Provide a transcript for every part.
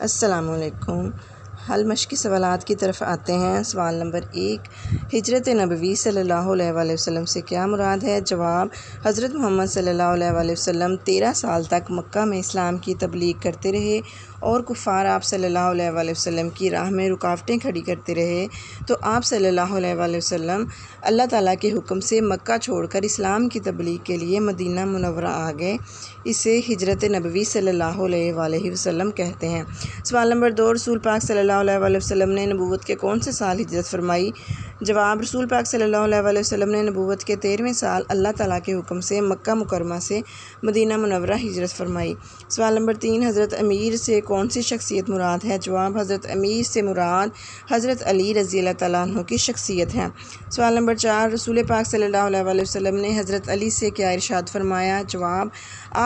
السلام علیکم۔ حل مشقی سوالات کی طرف آتے ہیں۔ سوال نمبر 1، ہجرت نبوی صلی اللہ علیہ وآلہ وسلم سے کیا مراد ہے؟ جواب، حضرت محمد صلی اللہ علیہ وآلہ وسلم 13 سال تک مکہ میں اسلام کی تبلیغ کرتے رہے اور کفار آپ صلی اللہ علیہ وآلہ وسلم کی راہ میں رکاوٹیں کھڑی کرتے رہے تو آپ صلی اللہ علیہ وآلہ وسلم اللہ تعالیٰ کے حکم سے مکہ چھوڑ کر اسلام کی تبلیغ کے لیے مدینہ منورہ آ گئے۔ اسے ہجرت نبوی صلی اللہ علیہ وآلہ وسلم کہتے ہیں۔ سوال نمبر 2، رسول پاک صلی اللہ علیہ وآلہ وسلم نے نبوت کے کون سے سال ہجرت فرمائی؟ جواب، رسول پاک صلی اللہ علیہ وآلہ وسلم نے نبوت کے 13ویں سال اللہ تعالیٰ کے حکم سے مکہ مکرمہ سے مدینہ منورہ ہجرت فرمائی۔ سوال نمبر 3، حضرت امیر سے کون سی شخصیت مراد ہے؟ جواب، حضرت امیر سے مراد حضرت علی رضی اللہ تعالیٰ عنہ کی شخصیت ہے۔ سوال نمبر 4، رسول پاک صلی اللہ علیہ وآلہ وسلم نے حضرت علی سے کیا ارشاد فرمایا؟ جواب،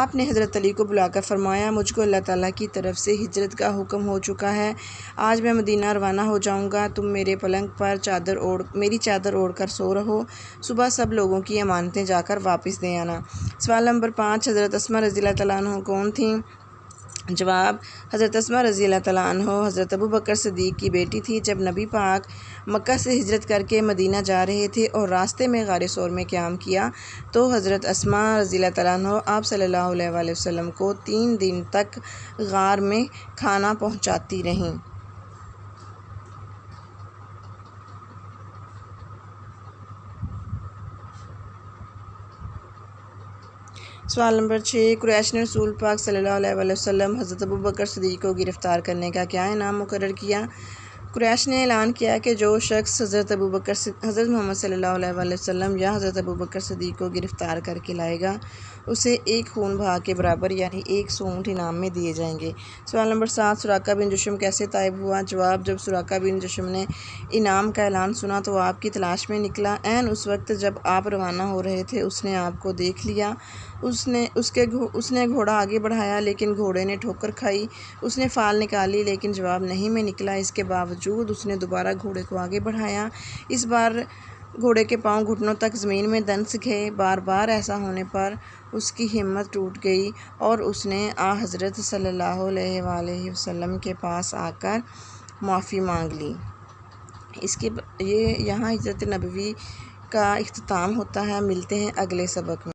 آپ نے حضرت علی کو بلا کر فرمایا، مجھ کو اللہ تعالیٰ کی طرف سے ہجرت کا حکم ہو چکا ہے، آج میں مدینہ روانہ ہو جاؤں گا، تم میرے پلنگ پر میری چادر اوڑھ کر سو رہو، صبح سب لوگوں کی امانتیں جا کر واپس دے آنا۔ سوال نمبر 5، حضرت اسماء رضی اللہ تعالیٰ عنہ کون تھیں؟ جواب، حضرت اسماء رضی اللہ تعالیٰ عنہ حضرت ابوبکر صدیق کی بیٹی تھی۔ جب نبی پاک مکہ سے ہجرت کر کے مدینہ جا رہے تھے اور راستے میں غار ثور میں قیام کیا تو حضرت اسماء رضی اللہ تعالیٰ عنہ آپ صلی اللہ علیہ وآلہ وسلم کو 3 دن تک غار میں کھانا پہنچاتی رہیں۔ سوال نمبر 6، قریش نے رسول پاک صلی اللہ علیہ وآلہ وسلم حضرت ابوبکر صدیق کو گرفتار کرنے کا کیا انعام مقرر کیا؟ قریش نے اعلان کیا کہ جو شخص حضرت محمد صلی اللہ علیہ وآلہ وسلم یا حضرت ابوبکر صدیق کو گرفتار کر کے لائے گا اسے 1 خون بہا کے برابر یعنی 100 اونٹ انعام میں دیے جائیں گے۔ سوال نمبر 7، سراقہ بن جشم کیسے طائب ہوا؟ جواب، جب سراقہ بن جشم نے انعام کا اعلان سنا تو آپ کی تلاش میں نکلا، عین اس وقت جب آپ روانہ ہو رہے تھے اس نے آپ کو دیکھ لیا، اس نے گھوڑا آگے بڑھایا لیکن گھوڑے نے ٹھوکر کھائی، اس نے فال نکالی لیکن جواب نہیں میں نکلا، اس کے باوجود اس نے دوبارہ گھوڑے کو آگے بڑھایا، اس بار گھوڑے کے پاؤں گھٹنوں تک زمین میں دنس گئے، بار بار ایسا ہونے پر اس کی ہمت ٹوٹ گئی اور اس نے حضرت صلی اللہ علیہ وآلہ وسلم کے پاس آ کر معافی مانگ لی۔ یہاں ہجرت نبوی کا اختتام ہوتا ہے۔ ملتے ہیں اگلے سبق میں۔